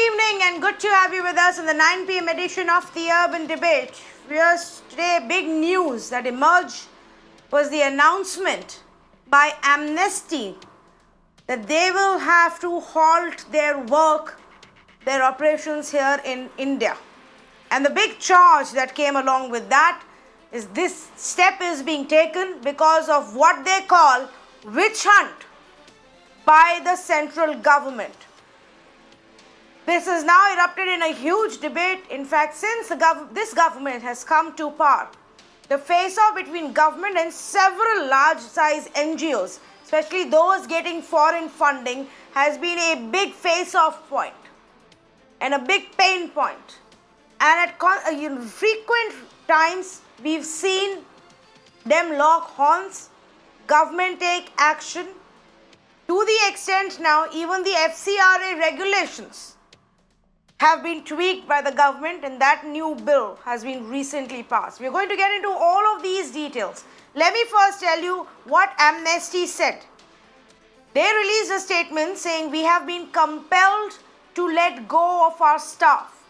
evening and good to have you with us in the 9 p.m. edition of the Urban Debate. Here's today big news that emerged was the announcement by Amnesty that they will have to halt their work, their operations here in India. And the big charge that came along with that is this step is being taken because of what they call witch hunt by the central government. This has now erupted in a huge debate. In fact, since this government has come to power, the face-off between government and several large-size NGOs, especially those getting foreign funding, has been a big face-off point and a big pain point. And at frequent times, we've seen them lock horns, government take action. To the extent now, even the FCRA regulations have been tweaked by the government, and that new bill has been recently passed. We're going to get into all of these details. Let me first tell you what Amnesty said. They released a statement saying we have been compelled to let go of our staff.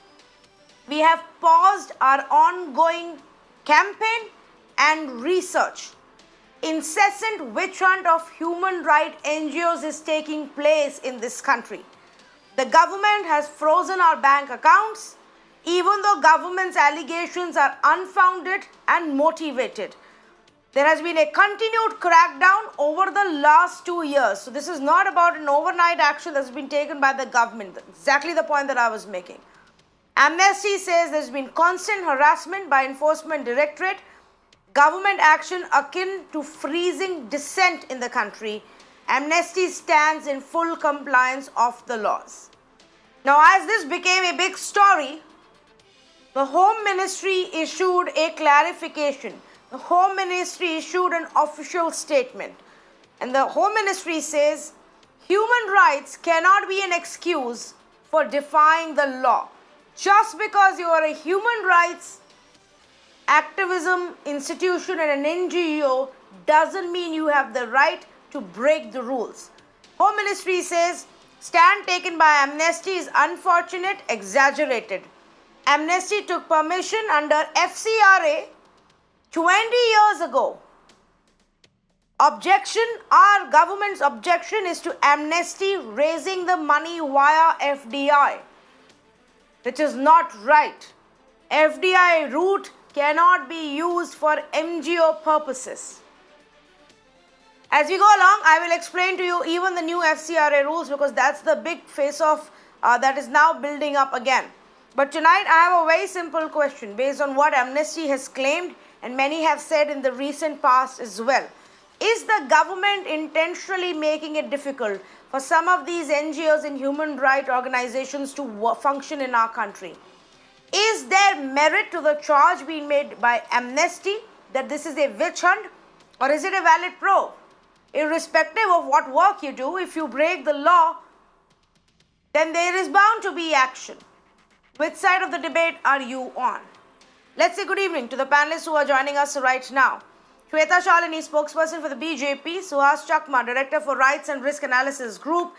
We have paused our ongoing campaign and research. Incessant witch hunt of human rights NGOs is taking place in this country. The government has frozen our bank accounts, even though government's allegations are unfounded and motivated. There has been a continued crackdown over the last 2 years. So this is not about an overnight action that's been taken by the government. Exactly the point that I was making. Amnesty says there's been constant harassment by Enforcement Directorate, government action akin to freezing dissent in the country. Amnesty stands in full compliance of the laws. Now, as this became a big story, the Home Ministry issued a clarification. The Home Ministry issued an official statement. And the Home Ministry says human rights cannot be an excuse for defying the law. Just because you are a human rights activism institution and an NGO doesn't mean you have the right to break the rules. Home Ministry says stand taken by Amnesty is unfortunate, exaggerated. Amnesty took permission under FCRA 20 years ago. Our government's objection is to Amnesty raising the money via FDI, which is not right. FDI route cannot be used for NGO purposes. As we go along, I will explain to you even the new FCRA rules, because that's the big face-off that is now building up again. But tonight I have a very simple question based on what Amnesty has claimed and many have said in the recent past as well. Is the government intentionally making it difficult for some of these NGOs and human rights organizations to function in our country? Is there merit to the charge being made by Amnesty that this is a witch hunt, or is it a valid probe? Irrespective of what work you do, if you break the law, then there is bound to be action. Which side of the debate are you on? Let's say good evening to the panelists who are joining us right now. Shweta Shalini, spokesperson for the BJP, Suhas Chakma, Director for Rights and Risk Analysis Group.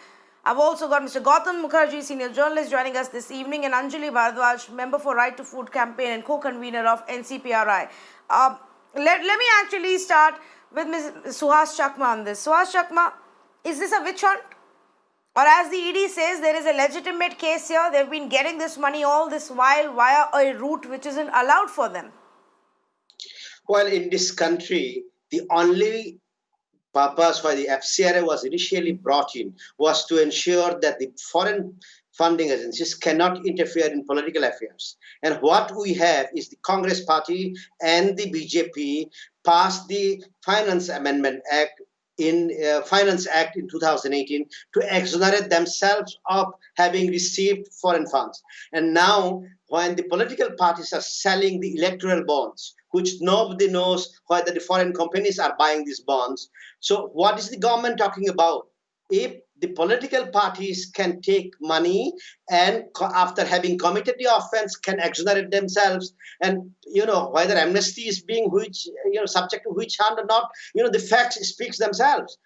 I've also got Mr. Gautam Mukherjee, senior journalist, joining us this evening, and Anjali Bharadwaj, member for Right to Food Campaign and co-convener of NCPRI. Let me actually start with Ms. Suhas Chakma on this. Suhas Chakma, is this a witch hunt? Or as the ED says, there is a legitimate case here. They've been getting this money all this while via a route which isn't allowed for them. Well, in this country, the only purpose why the FCRA was initially brought in was to ensure that the foreign funding agencies cannot interfere in political affairs. And what we have is the Congress Party and the BJP passed the Finance Amendment Act in 2018 to exonerate themselves of having received foreign funds. And now, when the political parties are selling the electoral bonds, which nobody knows whether the foreign companies are buying these bonds. So what is the government talking about? If the political parties can take money and after having committed the offense can exonerate themselves, and whether Amnesty is being subject to witch hunt or not, the facts speaks themselves.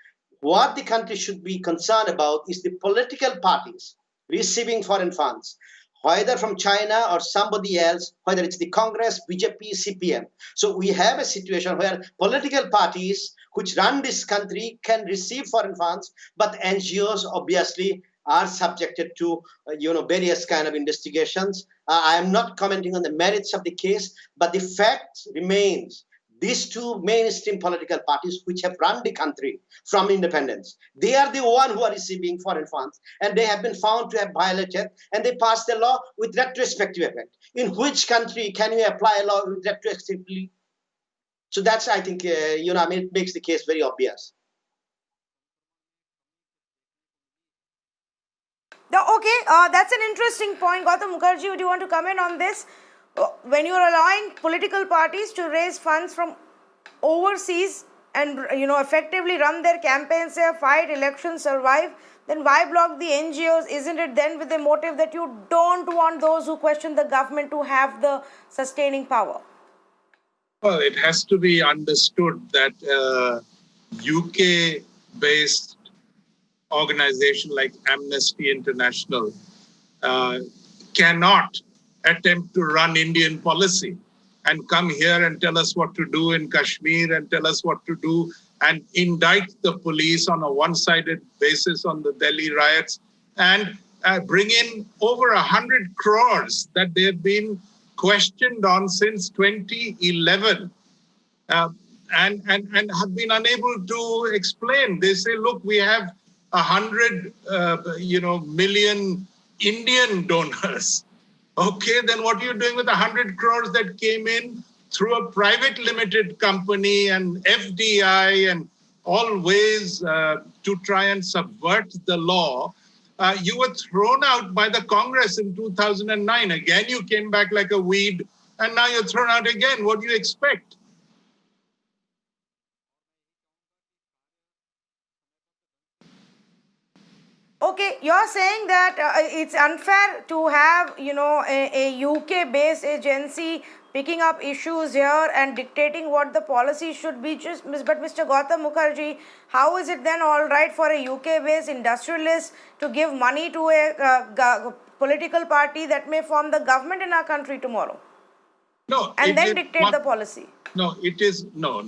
What the country should be concerned about is the political parties receiving foreign funds, whether from China or somebody else, whether it's the Congress, BJP, CPM. So we have a situation where political parties which run this country can receive foreign funds, but NGOs obviously are subjected to various kind of investigations. I am not commenting on the merits of the case, but the fact remains these two mainstream political parties which have run the country from independence, they are the one who are receiving foreign funds, and they have been found to have violated, and they passed a law with retrospective effect. In which country can you apply a law retrospectively? So that's, I think, it makes the case very obvious. Okay, that's an interesting point. Gautam Mukherjee, would you want to comment on this? When you are allowing political parties to raise funds from overseas and effectively run their campaigns there, fight elections, survive, then why block the NGOs? Isn't it then with the motive that you don't want those who question the government to have the sustaining power? Well, it has to be understood that UK-based organization like Amnesty International cannot attempt to run Indian policy and come here and tell us what to do in Kashmir and tell us what to do and indict the police on a one-sided basis on the Delhi riots and bring in over 100 crores that they've been questioned on since 2011 and have been unable to explain. They say, look, we have 100 million Indian donors. Okay, then what are you doing with 100 crores that came in through a private limited company and FDI and all ways to try and subvert the law? You were thrown out by the Congress in 2009. Again, you came back like a weed, and now you're thrown out again. What do you expect? Okay, you're saying that it's unfair to have, a UK-based agency picking up issues here and dictating what the policy should be. But Mr. Gautam Mukherjee, how is it then all right for a UK-based industrialist to give money to a political party that may form the government in our country tomorrow? No, and then dictate the policy. No, it is no.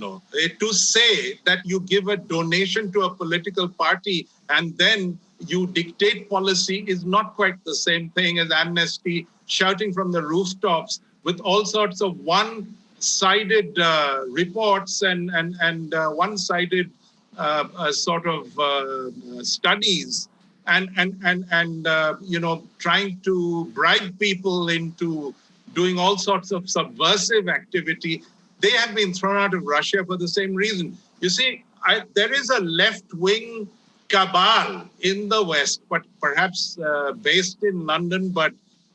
To say that you give a donation to a political party and then you dictate policy is not quite the same thing as Amnesty shouting from the rooftops with all sorts of one-sided reports and one-sided sort of studies and trying to bribe people into doing all sorts of subversive activity. They have been thrown out of Russia for the same reason. You see, there is a left-wing cabal in the West, but perhaps based in London, but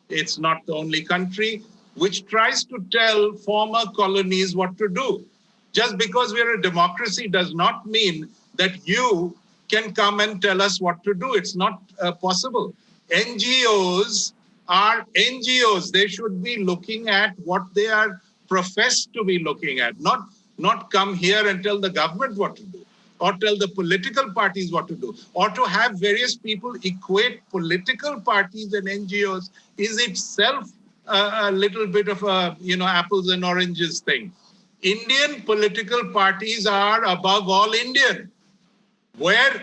it's not the only country, which tries to tell former colonies what to do. Just because we're a democracy does not mean that you can come and tell us what to do. It's not possible. NGOs are NGOs. They should be looking at what they are professed to be looking at, not come here and tell the government what to do, or tell the political parties what to do, or to have various people equate political parties and NGOs is itself a little bit of a, apples and oranges thing. Indian political parties are above all Indian,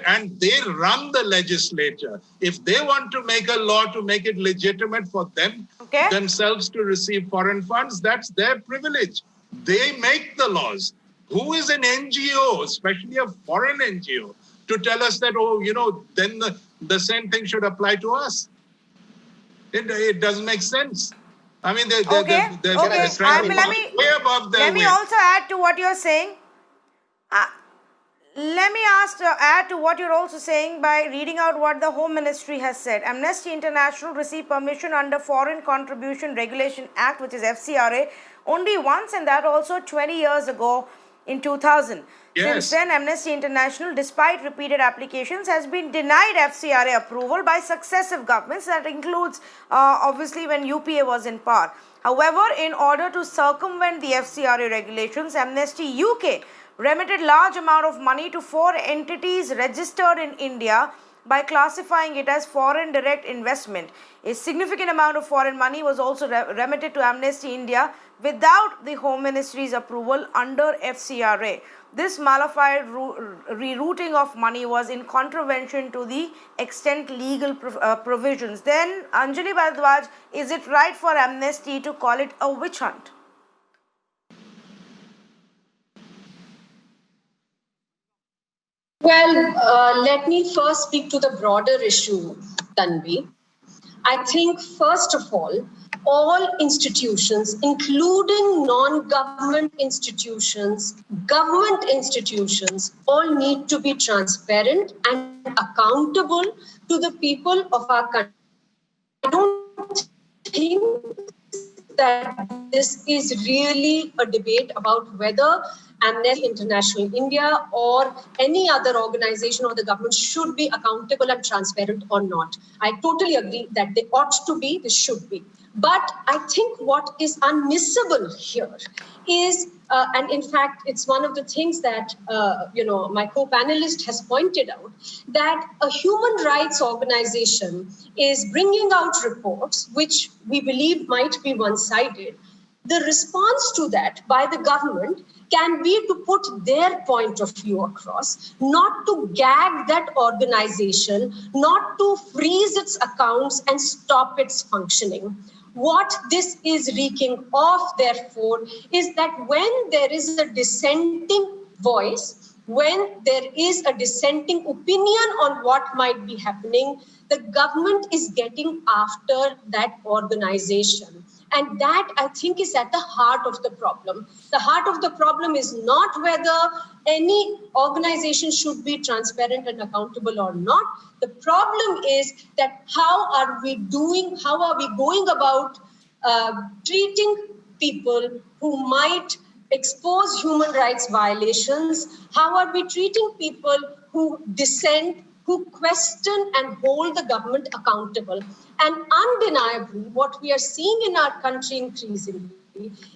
and they run the legislature. If they want to make a law to make it legitimate for them themselves to receive foreign funds, that's their privilege. They make the laws. Who is an NGO, especially a foreign NGO, to tell us that, then the same thing should apply to us? It doesn't make sense. I mean, they're trying to be way above their Let me also add to what you're saying. Let me add to what you're also saying by reading out what the Home Ministry has said. Amnesty International received permission under Foreign Contribution Regulation Act, which is FCRA, only once, and that also 20 years ago in 2000. Yes. Since then, Amnesty International, despite repeated applications, has been denied FCRA approval by successive governments. That includes, obviously, when UPA was in power. However, in order to circumvent the FCRA regulations, Amnesty UK remitted large amount of money to 4 entities registered in India by classifying it as foreign direct investment. A significant amount of foreign money was also remitted to Amnesty India without the Home Ministry's approval under FCRA. This malified rerouting of money was in contravention to the extant legal provisions. Then, Anjali Bharadwaj, is it right for Amnesty to call it a witch hunt? Well, let me first speak to the broader issue, Tanvi. I think, first of all institutions, including non-government institutions, government institutions, all need to be transparent and accountable to the people of our country. I don't think that this is really a debate about whether Amnesty International India or any other organization or the government should be accountable and transparent or not. I totally agree that they ought to be, they should be. But I think what is unmissable here is, and in fact, it's one of the things that my co-panelist has pointed out, that a human rights organization is bringing out reports which we believe might be one-sided. The response to that by the government can be to put their point of view across, not to gag that organization, not to freeze its accounts and stop its functioning. What this is reeking of, therefore, is that when there is a dissenting voice, when there is a dissenting opinion on what might be happening, the government is getting after that organization. And that, I think, is at the heart of the problem. The heart of the problem is not whether any organization should be transparent and accountable or not. The problem is that how are we going about treating people who might expose human rights violations? How are we treating people who dissent, who question and hold the government accountable? And undeniably, what we are seeing in our country increasingly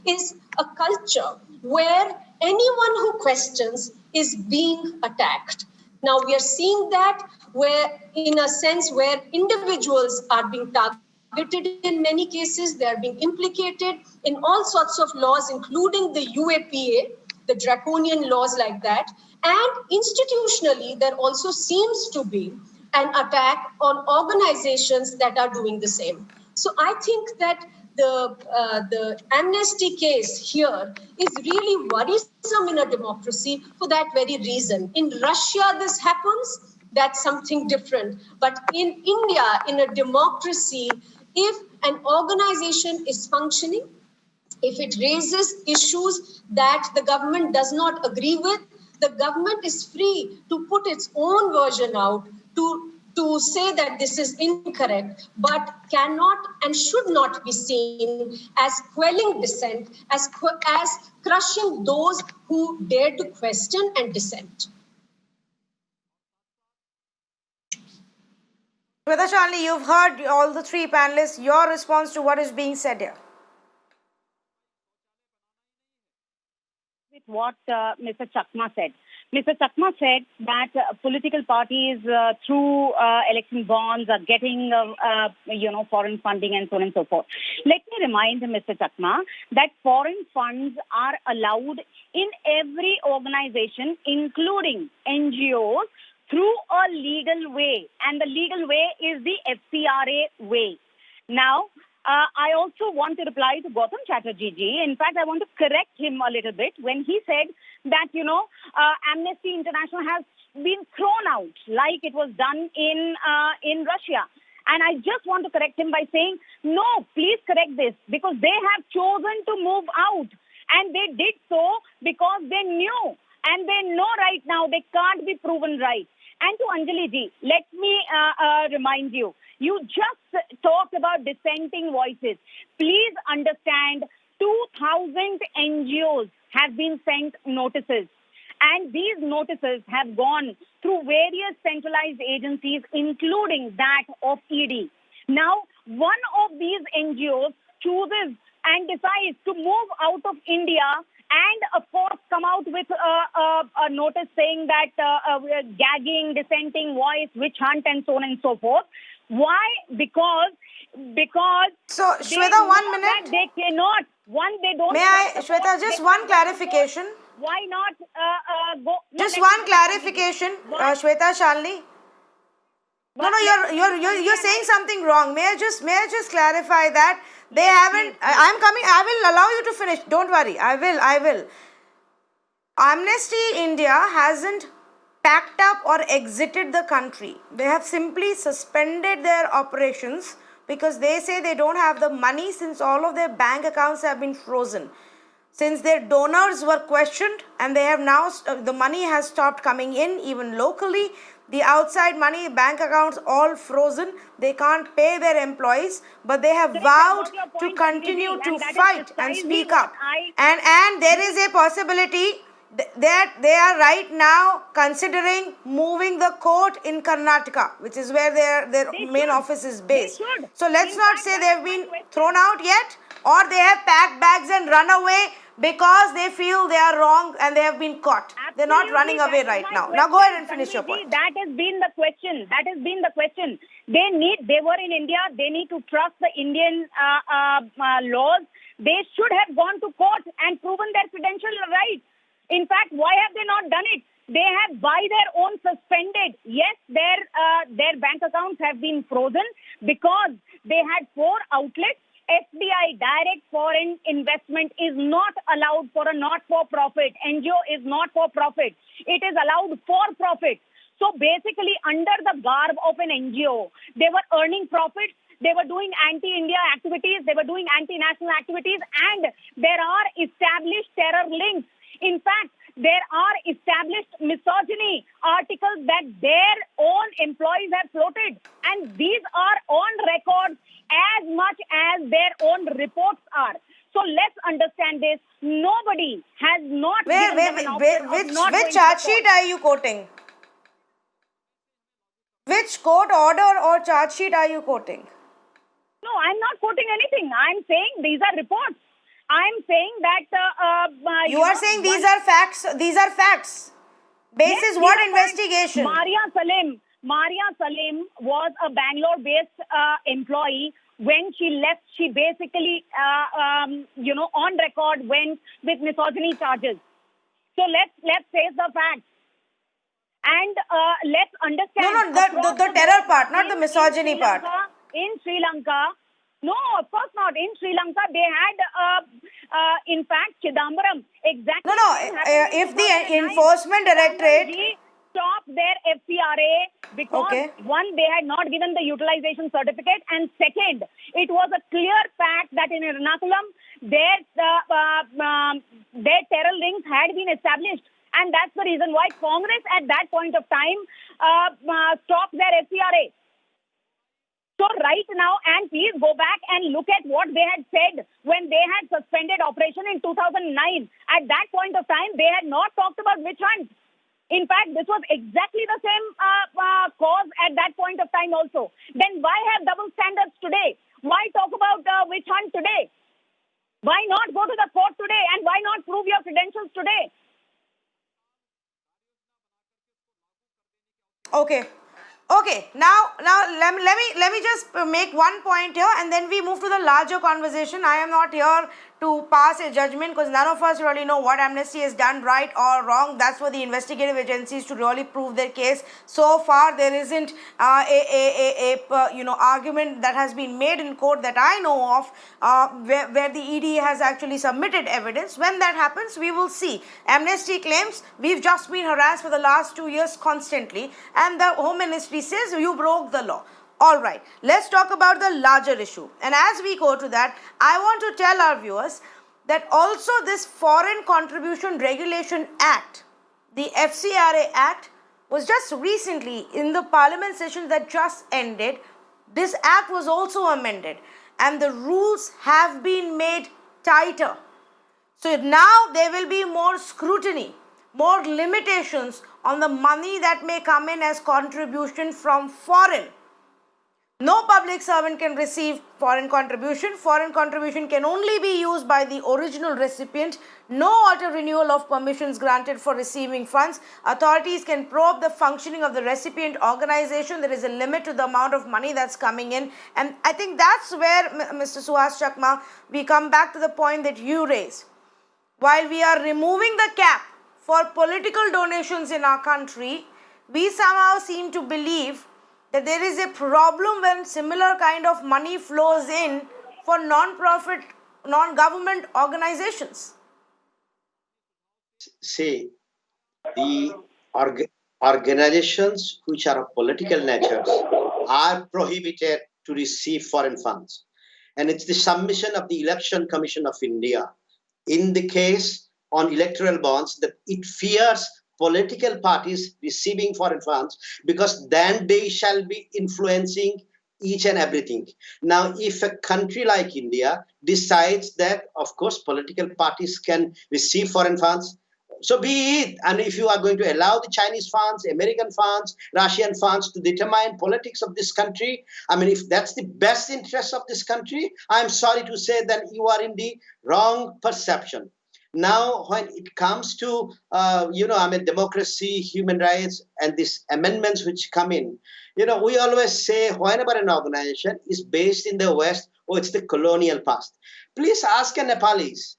is a culture where anyone who questions is being attacked. Now, we are seeing that where, in a sense, where individuals are being targeted in many cases, they are being implicated in all sorts of laws, including the UAPA, the draconian laws like that. And institutionally, there also seems to be an attack on organizations that are doing the same. So I think that the amnesty case here is really worrisome in a democracy for that very reason. In Russia, this happens. That's something different. But in India, in a democracy, if an organization is functioning, if it raises issues that the government does not agree with, the government is free to put its own version out, to say that this is incorrect, but cannot and should not be seen as quelling dissent, as crushing those who dare to question and dissent. Shweta Shalini, you've heard all the three panelists. Your response to what is being said here? With what Mr. Chakma said. Mr. Chakma said that political parties through election bonds are getting, foreign funding and so on and so forth. Let me remind Mr. Chakma that foreign funds are allowed in every organization, including NGOs, through a legal way. And the legal way is the FCRA way. Now, I also want to reply to Gautam Chatterjee ji. In fact, I want to correct him a little bit when he said that, Amnesty International has been thrown out like it was done in Russia. And I just want to correct him by saying, no, please correct this, because they have chosen to move out. And they did so because they knew, and they know right now they can't be proven right. And to Anjali ji, let me remind you, you just talked about dissenting voices. Please understand, 2,000 NGOs have been sent notices. And these notices have gone through various centralized agencies, including that of ED. Now, one of these NGOs chooses and decides to move out of India and of course come out with a notice saying that gagging, dissenting voice, witch hunt, and so on and so forth. Why? Because So, they Shweta, know 1 that minute. they cannot. One, they don't. May I, trust the court. Shweta, just They one can't trust the court. clarification. Why not go? No, Just let one me clarification, What? Shweta, Shalini. No, But you're saying something wrong. May I just clarify that they haven't. I'm coming. I will allow you to finish. Don't worry. I will. Amnesty India hasn't packed up or exited the country. They have simply suspended their operations because they say they don't have the money since all of their bank accounts have been frozen. Since their donors were questioned and they have now, the money has stopped coming in even locally. The outside money, bank accounts all frozen. They can't pay their employees, but they have vowed to continue to fight and speak up. And there is a possibility that they are right now considering moving the court in Karnataka, which is where their main office is based. So let's not say they have been thrown out yet, or they have packed bags and run away because they feel they are wrong and they have been caught. They're not running away right now. Now go ahead and finish your point. That has been the question. They were in India. They need to trust the Indian laws. They should have gone to court and proven their credential right. In fact, why have they not done it? They have by their own suspended. Yes, their bank accounts have been frozen because they had 4 outlets. FDI, direct foreign investment, is not allowed for a not-for-profit. NGO is not for profit. It is allowed for profit. So basically, under the garb of an NGO, they were earning profits. They were doing anti-India activities. They were doing anti-national activities. And there are established terror links. In fact, there are established misogyny articles that their own employees have floated. And these are on record as much as their own reports are. So let's understand this. Nobody has not given them an option of not going which to charge court. sheet are you quoting? Which court order or charge sheet are you quoting? No, I'm not quoting anything. I'm saying these are reports. I'm saying that you are saying these are facts. These are facts. Basis what investigation? Maria Salim was a Bangalore-based employee. When she left, she basically, on record went with misogyny charges. So let's face the facts. And let's understand. No, the terror part, not the misogyny part. In Sri Lanka, no, of course not. In Sri Lanka, they had, in fact, Chidambaram. Exactly. If the Enforcement Directorate stopped their FCRA because one, they had not given the utilization certificate, and second, it was a clear fact that in Ernakulam, their terror links had been established. And that's the reason why Congress at that point of time stopped their FCRA. So right now, and please go back and look at what they had said when they had suspended operation in 2009. At that point of time, they had not talked about witch hunt. In fact, this was exactly the same cause at that point of time also. Then why have double standards today? Why talk about witch hunt today? Why not go to the court today, and why not prove your credentials today? Okay. Now let me just make one point here, and then we move to the larger conversation. I am not here to pass a judgment because none of us really know what Amnesty has done right or wrong. That's for the investigative agencies to really prove their case. So far, there isn't argument that has been made in court that I know of where the ED has actually submitted evidence. When that happens, we will see. Amnesty claims we've just been harassed for the last 2 years constantly, and the Home Ministry says you broke the law. All right, let's talk about the larger issue. And as we go to that, I want to tell our viewers that also this Foreign Contribution Regulation Act, the FCRA Act, was just recently in the Parliament session that just ended. This act was also amended and the rules have been made tighter. So now there will be more scrutiny, more limitations on the money that may come in as contribution from foreign. No public servant can receive foreign contribution. Foreign contribution can only be used by the original recipient. No auto renewal of permissions granted for receiving funds. Authorities can probe the functioning of the recipient organization. There is a limit to the amount of money that's coming in. And I think that's where, Mr. Suhas Chakma, we come back to the point that you raised. While we are removing the cap for political donations in our country, we somehow seem to believe that there is a problem when similar kind of money flows in for non-profit, non-government organizations. See, the organizations which are of political nature are prohibited to receive foreign funds. And it's the submission of the Election Commission of India in the case on electoral bonds that it fears political parties receiving foreign funds because then they shall be influencing each and everything. Now, if a country like India decides that, of course, political parties can receive foreign funds, so be it. And if you are going to allow the Chinese funds, American funds, Russian funds to determine politics of this country, I mean, if that's the best interest of this country, I'm sorry to say that you are in the wrong perception. Now, when it comes to, democracy, human rights, and these amendments which come in, we always say whenever an organization is based in the West, oh, it's the colonial past. Please ask a Nepalese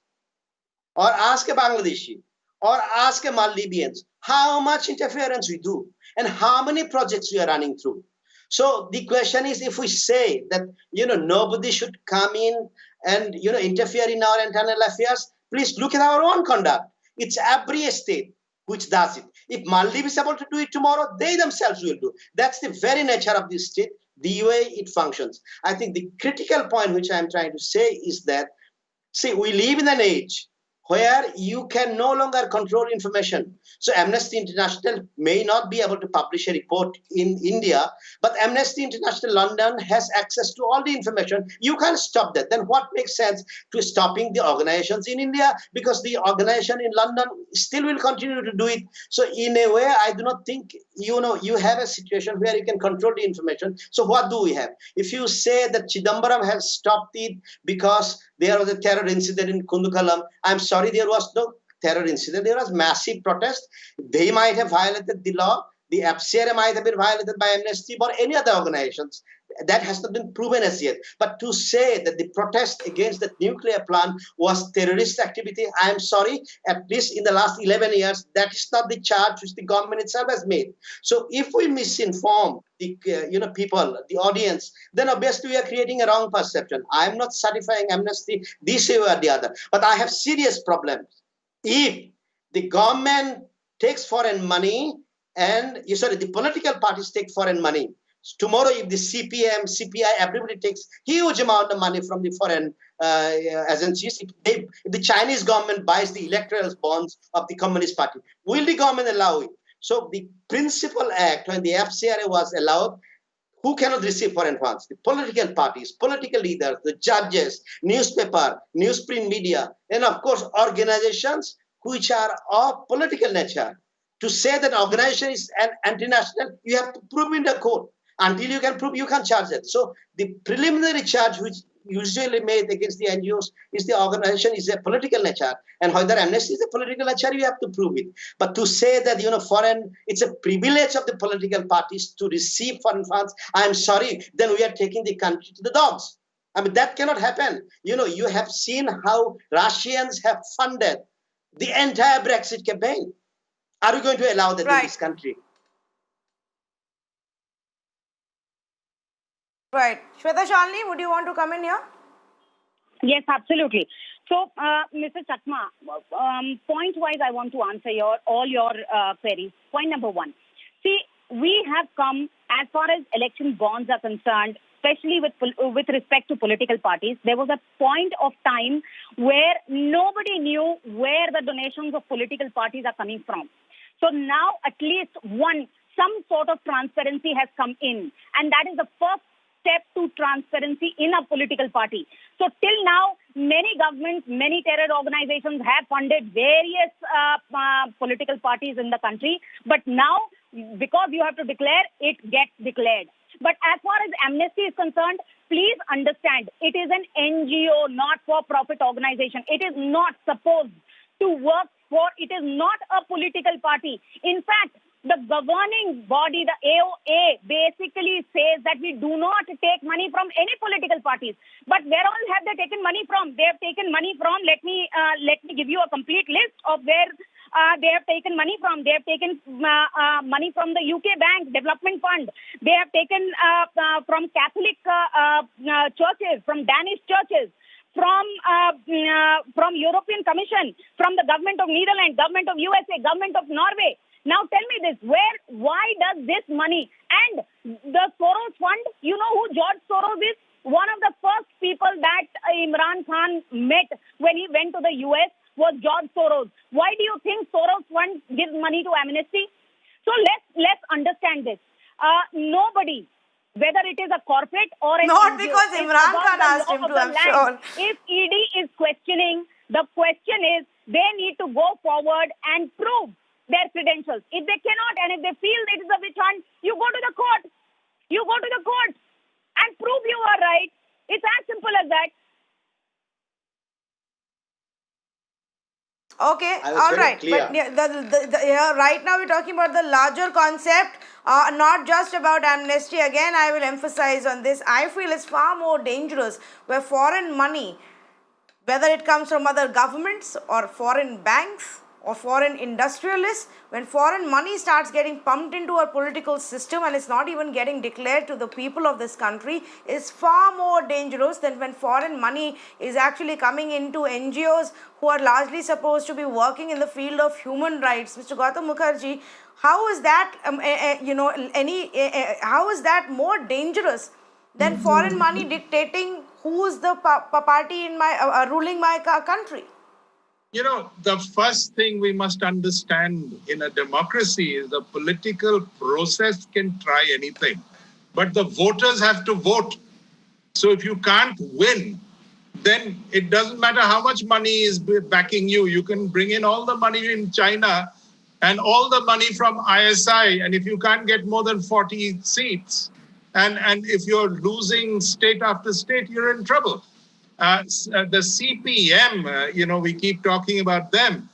or ask a Bangladeshi or ask a Maldivians how much interference we do and how many projects we are running through. So the question is, if we say that, nobody should come in and, interfere in our internal affairs, please look at our own conduct. It's every state which does it. If Maldives is able to do it tomorrow, they themselves will do. That's the very nature of this state, the way it functions. I think the critical point which I'm trying to say is that, see, we live in an age where you can no longer control information. So Amnesty International may not be able to publish a report in India, but Amnesty International London has access to all the information. You can't stop that. Then what makes sense to stopping the organizations in India? Because the organization in London still will continue to do it. So in a way, I do not think, you have a situation where you can control the information. So what do we have? If you say that Chidambaram has stopped it because there was a terror incident in Kundukalam, I'm sorry, there was no terror incident. There was massive protest. They might have violated the law. The FCRA might have been violated by Amnesty or any other organizations. That has not been proven as yet. But to say that the protest against the nuclear plant was terrorist activity, I am sorry, at least in the last 11 years, that is not the charge which the government itself has made. So if we misinform the people, the audience, then obviously we are creating a wrong perception. I am not certifying Amnesty this way or the other, but I have serious problems. If the government takes foreign money and, the political parties take foreign money, tomorrow, if the CPM, CPI, everybody takes huge amount of money from the foreign agencies, if the Chinese government buys the electoral bonds of the Communist Party, will the government allow it? So the principal act, when the FCRA was allowed, who cannot receive foreign funds? The political parties, political leaders, the judges, newspaper, newsprint media, and of course, organizations which are of political nature. To say that organization is an anti-national, you have to prove in the court. Until you can prove, you can charge it. So the preliminary charge which usually made against the NGOs is the organization is a political nature. And whether Amnesty is a political nature, you have to prove it. But to say that, foreign, it's a privilege of the political parties to receive foreign funds, I'm sorry, then we are taking the country to the dogs. I mean, that cannot happen. You have seen how Russians have funded the entire Brexit campaign. Are we going to allow that in this country? Right. Shweta Shalini, would you want to come in here? Yes, absolutely. So, Mr. Chakma, point-wise, I want to answer all your queries. Point number one. See, we have come, as far as election bonds are concerned, especially with respect to political parties, there was a point of time where nobody knew where the donations of political parties are coming from. So now at least some sort of transparency has come in, and that is the first step to transparency in a political party. So till now, many governments, many terror organizations have funded various political parties in the country. But now, because you have to declare, it gets declared. But as far as amnesty is concerned, please understand, it is an NGO, not for profit organization. It is not supposed to work for, it is not a political party. In fact, the governing body, the AOA, basically says that we do not take money from any political parties. But where all have they taken money from? They have taken money from, let me give you a complete list of where they have taken money from. They have taken money from the UK Bank Development Fund. They have taken from Catholic churches, from Danish churches, from European Commission, from the government of Netherlands, government of USA, government of Norway. Now tell me this, why does this money, and the Soros Fund, you know who George Soros is? One of the first people that Imran Khan met when he went to the US was George Soros. Why do you think Soros Fund gives money to Amnesty? So let's understand this. Nobody, whether it is a corporate or an Not NGO, because is Imran above Khan the asked law him of to, the I'm land. sure. If ED is questioning, the question is they need to go forward and prove their credentials. If they cannot, and if they feel it is a witch hunt, you go to the court. You go to the court and prove you are right. It's as simple as that. Okay, I was all very right. clear. But right now we're talking about the larger concept, not just about amnesty. Again, I will emphasize on this. I feel it's far more dangerous where foreign money, whether it comes from other governments or foreign banks or foreign industrialists, when foreign money starts getting pumped into our political system and it's not even getting declared to the people of this country, is far more dangerous than when foreign money is actually coming into NGOs who are largely supposed to be working in the field of human rights. Mr. Gautam Mukherjee, how is that, how is that more dangerous than foreign money dictating who's the party in my ruling my country? You know, the first thing we must understand in a democracy is the political process can try anything, but the voters have to vote. So if you can't win, then it doesn't matter how much money is backing you. You can bring in all the money in China and all the money from ISI. And if you can't get more than 40 seats, and if you're losing state after state, you're in trouble. The CPM, we keep talking about them.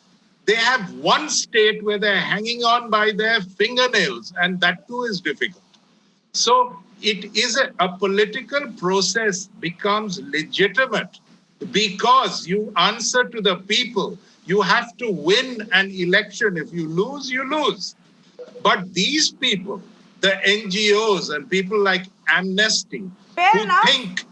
They have one state where they're hanging on by their fingernails, and that too is difficult. So it is a political process becomes legitimate because you answer to the people. You have to win an election. If you lose, you lose. But these people, the NGOs and people like Amnesty, who think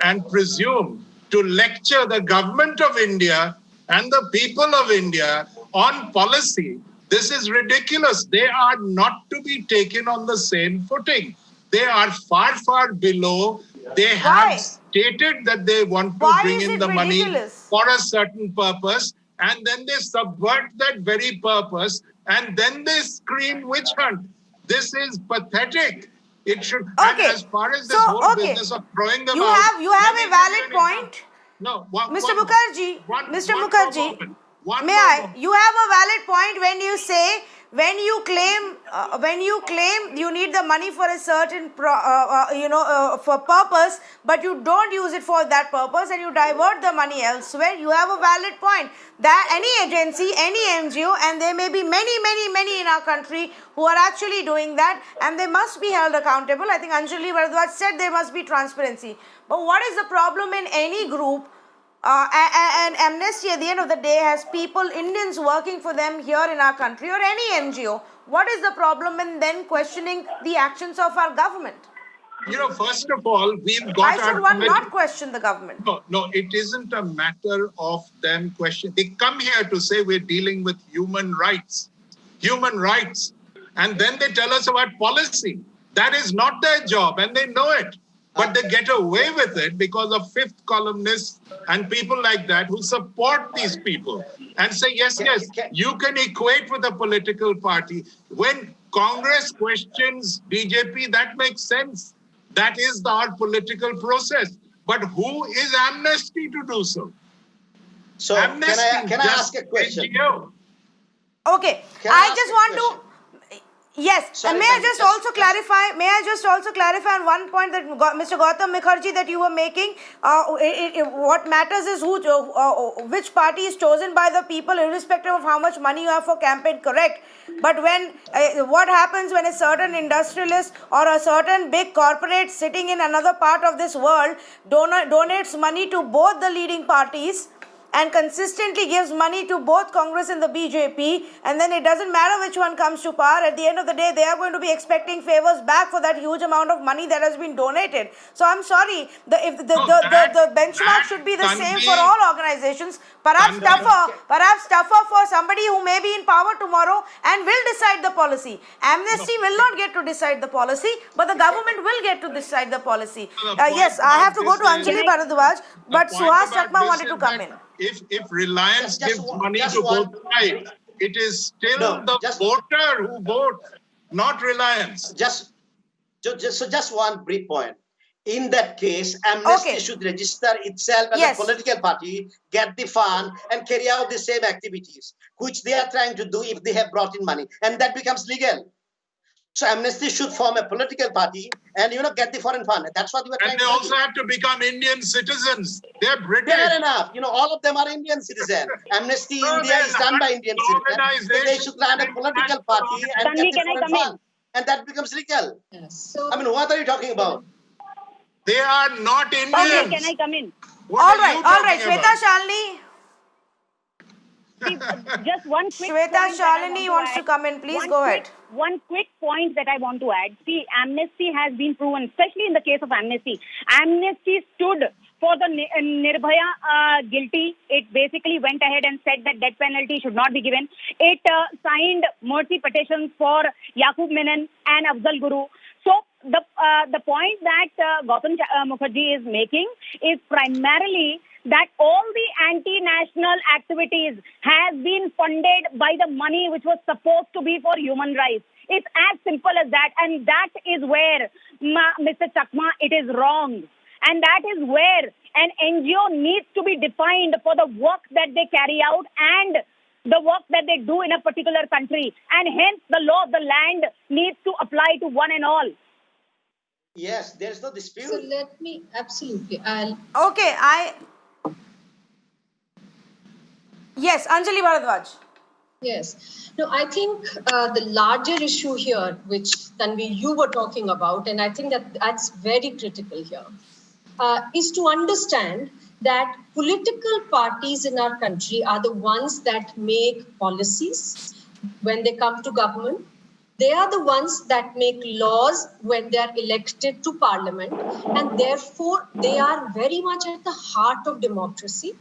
and presume to lecture the government of India and the people of India on policy, this is ridiculous. They are not to be taken on the same footing. They are far, far below. They have stated that they want to bring in the money for a certain purpose, and then they subvert that very purpose, and then they scream witch hunt. This is pathetic. It should. And as far as this whole business of throwing them out, you have a valid point. No, Mr. Mukherjee, you have a valid point when you say when you claim you need the money for a certain for purpose, but you don't use it for that purpose and you divert the money elsewhere. You have a valid point that any agency, any NGO, and there may be many in our country who are actually doing that, and they must be held accountable. I think Anjali Bharadwaj said there must be transparency. But what is the problem in any group? And Amnesty at the end of the day has people, Indians working for them here in our country or any NGO. What is the problem in then questioning the actions of our government? First of all, we've got. Why should one not question the government? No, it isn't a matter of them questioning. They come here to say we're dealing with human rights. And then they tell us about policy. That is not their job, and they know it. But they get away with it because of fifth columnists and people like that who support these people and say, yes, you can equate with a political party. When Congress questions BJP, that makes sense. That is our political process. But who is Amnesty to do so? So can I ask a question? NGO. Okay, I just want to... Yes, Sorry, and may I Tanvi, just also clarify? May I just also clarify on one point that Mr. Gautam Mukherjee that you were making? What matters is which party is chosen by the people, irrespective of how much money you have for campaign. Correct. But when what happens when a certain industrialist or a certain big corporate sitting in another part of this world donates money to both the leading parties and consistently gives money to both Congress and the BJP, and then it doesn't matter which one comes to power, at the end of the day, they are going to be expecting favors back for that huge amount of money that has been donated. So I'm sorry, the benchmark should be the same for all organizations, perhaps tougher for somebody who may be in power tomorrow and will decide the policy. Amnesty will not get to decide the policy, but the government will get to decide the policy. Yes, I have to go to Anjali Bharadwaj, but Suhas Chakma wanted to come in. If Reliance gives money to both sides, it is still the voter who votes, not Reliance. Just one brief point. In that case, Amnesty should register itself as a political party, get the fund, and carry out the same activities, which they are trying to do if they have brought in money, and that becomes legal. So Amnesty should form a political party and get the foreign fund. That's what we are trying to do. And they also have to become Indian citizens. They're British. Fair enough. All of them are Indian citizens. Amnesty India is run by Indian citizens. So they should run a political party and get the foreign fund. And that becomes legal. Yes. So, what are you talking about? They are not Indians. Okay, can I come in? All right. Shweta Shalini. See, just one quick Shweta point Shalini wants to come in. Please go ahead. One quick point that I want to add. See, Amnesty has been proven, especially in the case of Amnesty. Amnesty stood for the Nirbhaya guilty. It basically went ahead and said that death penalty should not be given. It signed mercy petitions for Yaqub Menon and Afzal Guru. So the point that Gautam Mukherjee is making is primarily that all the anti-national activities has been funded by the money which was supposed to be for human rights. It's as simple as that. And that is where, Mr. Chakma, it is wrong. And that is where an NGO needs to be defined for the work that they carry out and the work that they do in a particular country. And hence, the law of the land needs to apply to one and all. Yes, there's no dispute. so let me, absolutely, Yes, Anjali Bharadwaj. Yes. No, I think the larger issue here, which Tanvi, you were talking about, and I think that's very critical here, is to understand that political parties in our country are the ones that make policies when they come to government. They are the ones that make laws when they are elected to parliament, and therefore they are very much at the heart of democracy.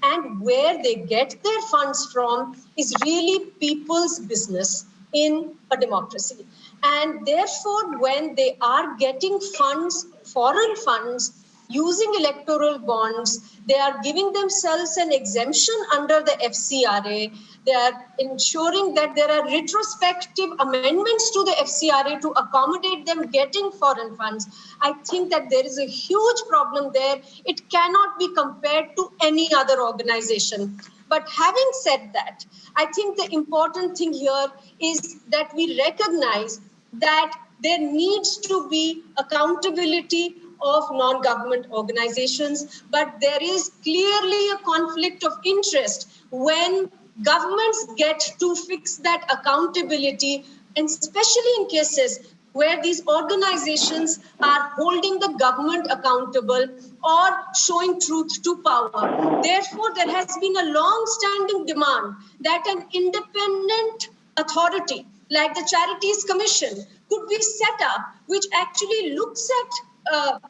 And where they get their funds from is really people's business in a democracy. And therefore, when they are getting funds, foreign funds, using electoral bonds, they are giving themselves an exemption under the FCRA. They are ensuring that there are retrospective amendments to the FCRA to accommodate them getting foreign funds. I think that there is a huge problem there. It cannot be compared to any other organization. But having said that, I think the important thing here is that we recognize that there needs to be accountability of non-government organizations, but there is clearly a conflict of interest when governments get to fix that accountability, and especially in cases where these organizations are holding the government accountable or showing truth to power. Therefore, there has been a long-standing demand that an independent authority like the Charities Commission could be set up, which actually looks at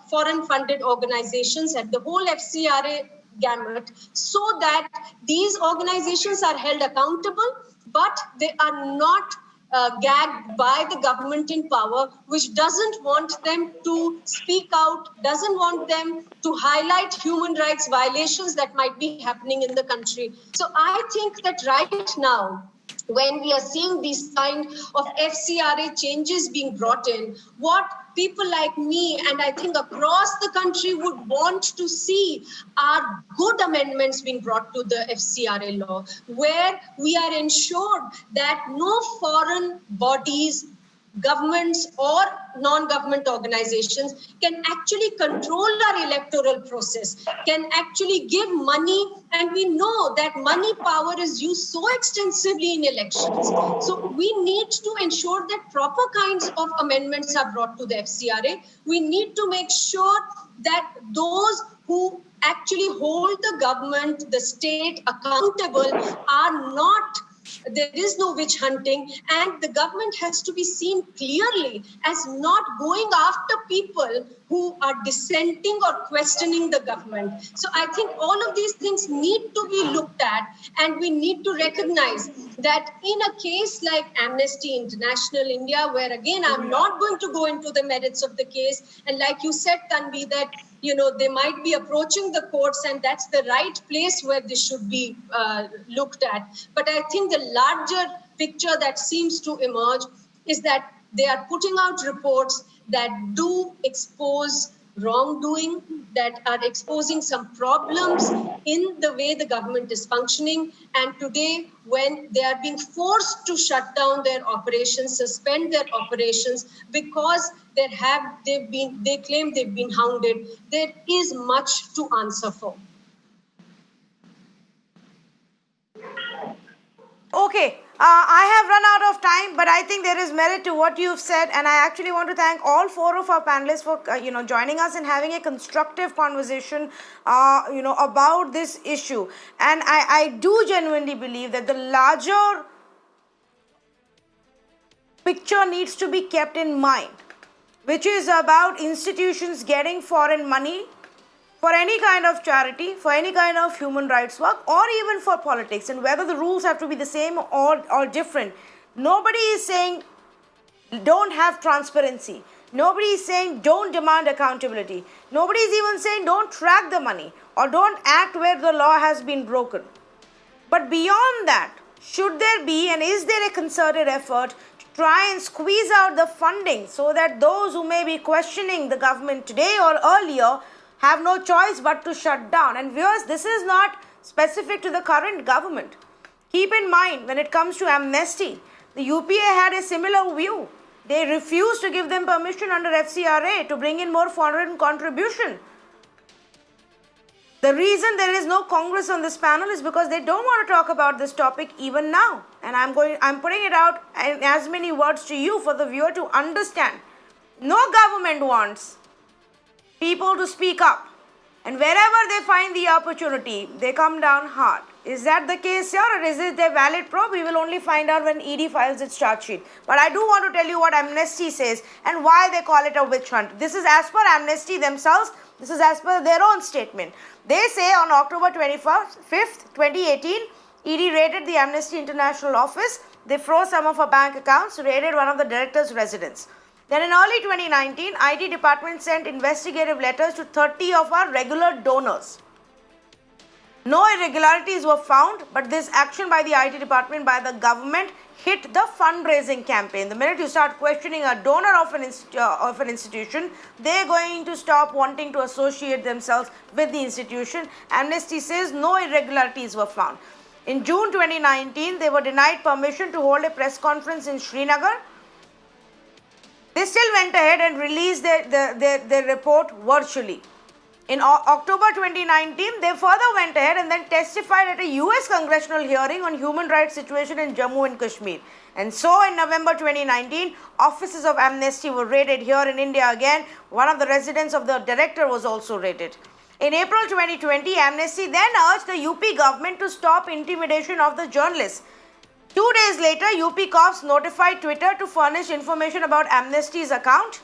foreign funded organizations at the whole FCRA gamut, so that these organizations are held accountable, but they are not gagged by the government in power, which doesn't want them to speak out, doesn't want them to highlight human rights violations that might be happening in the country. So I think that right now, when we are seeing these kind of FCRA changes being brought in, what people like me and I think across the country would want to see are good amendments being brought to the FCRA law, where we are ensured that no foreign bodies governments or non-government organizations can actually control our electoral process, can actually give money, and we know that money power is used so extensively in elections. So we need to ensure that proper kinds of amendments are brought to the FCRA. We need to make sure that those who actually hold the government, the state accountable are not, there is no witch hunting, and the government has to be seen clearly as not going after people who are dissenting or questioning the government. So I think all of these things need to be looked at, and we need to recognize that in a case like Amnesty International India, where again, I'm not going to go into the merits of the case, and like you said, Tanvi, that they might be approaching the courts, and that's the right place where this should be looked at. But I think the larger picture that seems to emerge is that they are putting out reports that do expose wrongdoing, that are exposing some problems in the way the government is functioning. And today, when they are being forced to shut down their operations, suspend their operations because they claim they've been hounded, there is much to answer for. Okay, I have run out of time, but I think there is merit to what you've said, and I actually want to thank all four of our panelists for joining us and having a constructive conversation about this issue. And I do genuinely believe that the larger picture needs to be kept in mind, which is about institutions getting foreign money for any kind of charity, for any kind of human rights work, or even for politics, and whether the rules have to be the same or different. Nobody is saying don't have transparency. Nobody is saying don't demand accountability. Nobody is even saying don't track the money or don't act where the law has been broken. But beyond that, should there be, and is there a concerted effort to try and squeeze out the funding so that those who may be questioning the government today or earlier have no choice but to shut down? And viewers, this is not specific to the current government. Keep in mind, when it comes to amnesty, the UPA had a similar view. They refused to give them permission under FCRA to bring in more foreign contribution. The reason there is no Congress on this panel is because they don't want to talk about this topic even now. And I'm putting it out in as many words to you for the viewer to understand. No government wants people to speak up, and wherever they find the opportunity, they come down hard. Is that the case here, or is it a valid probe? We will only find out when ED files its charge sheet. But I do want to tell you what Amnesty says and why they call it a witch hunt. This is as per Amnesty themselves. This is as per their own statement. They say on October 5th, 2018, ED raided the Amnesty International office. They froze some of our bank accounts, raided one of the director's residence. Then in early 2019, IT department sent investigative letters to 30 of our regular donors. No irregularities were found, but this action by the IT department, by the government, hit the fundraising campaign. The minute you start questioning a donor of an institution, they're going to stop wanting to associate themselves with the institution. Amnesty says no irregularities were found. In June 2019, they were denied permission to hold a press conference in Srinagar. They still went ahead and released their report virtually. In October 2019, they further went ahead and then testified at a US congressional hearing on human rights situation in Jammu and Kashmir. And so in November 2019, offices of Amnesty were raided here in India again. One of the residents of the director was also raided. In April 2020, Amnesty then urged the UP government to stop intimidation of the journalists. 2 days later, UP cops notified Twitter to furnish information about Amnesty's account.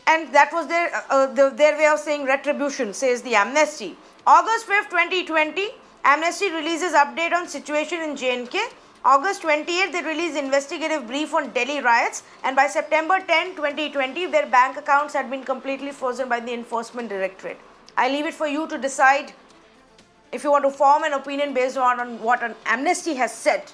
And that was their way of saying retribution, says the Amnesty. August 5th, 2020, Amnesty releases update on situation in J&K. August 28th, they release investigative brief on Delhi riots. And by September 10, 2020, their bank accounts had been completely frozen by the Enforcement Directorate. I leave it for you to decide if you want to form an opinion based on what an Amnesty has said.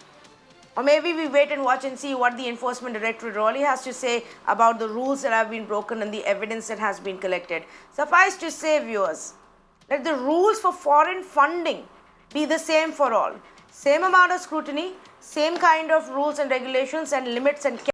Or maybe we wait and watch and see what the Enforcement Directorate really has to say about the rules that have been broken and the evidence that has been collected. Suffice to say, viewers, let the rules for foreign funding be the same for all. Same amount of scrutiny, same kind of rules and regulations and limits and